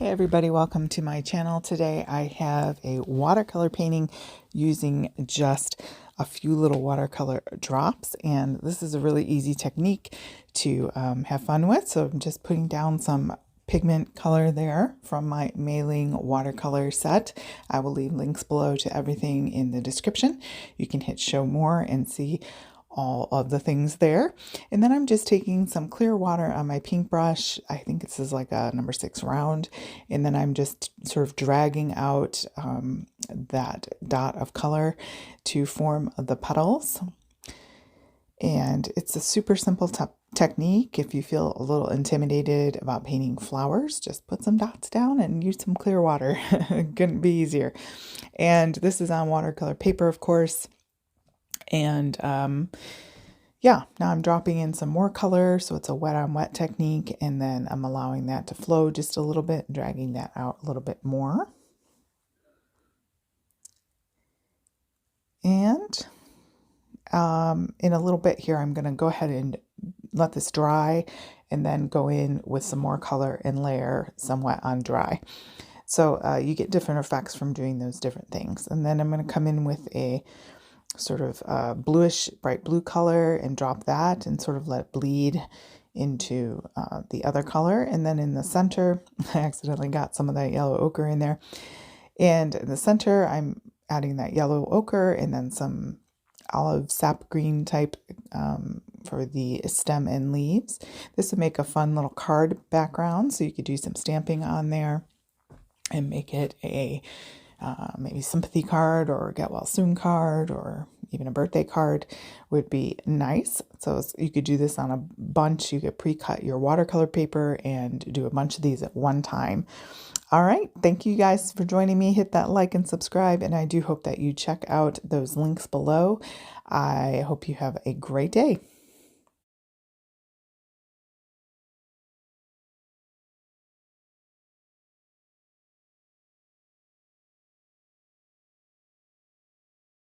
Hey everybody, welcome to my channel. Today I have a watercolor painting using just a few little watercolor drops, and this is a really easy technique to have fun with. So I'm just putting down some pigment color there from my meiliang watercolor set. I will leave links below to everything in the description. You can hit show more and see all of the things there. And then I'm just taking some clear water on my paintbrush. I think this is like a number 6 round. And then I'm just sort of dragging out that dot of color to form the petals. And it's a super simple technique. If you feel a little intimidated about painting flowers, just put some dots down and use some clear water. Couldn't be easier. And this is on watercolor paper, of course. And yeah, now I'm dropping in some more color, so it's a wet on wet technique, and then I'm allowing that to flow just a little bit, dragging that out a little bit more. And in a little bit here, I'm going to go ahead and let this dry and then go in with some more color and layer some wet on dry. So you get different effects from doing those different things. And then I'm going to come in with a sort of bluish, bright blue color and drop that and sort of let it bleed into the other color. And then in the center, I accidentally got some of that yellow ochre in there. And in the center, I'm adding that yellow ochre and then some olive sap green type for the stem and leaves. This would make a fun little card background, so you could do some stamping on there and make it a maybe sympathy card or get well soon card, or even a birthday card would be nice. So you could do this on a bunch. You could pre-cut your watercolor paper and do a bunch of these at one time. All right. Thank you guys for joining me. Hit that like and subscribe. And I do hope that you check out those links below. I hope you have a great day.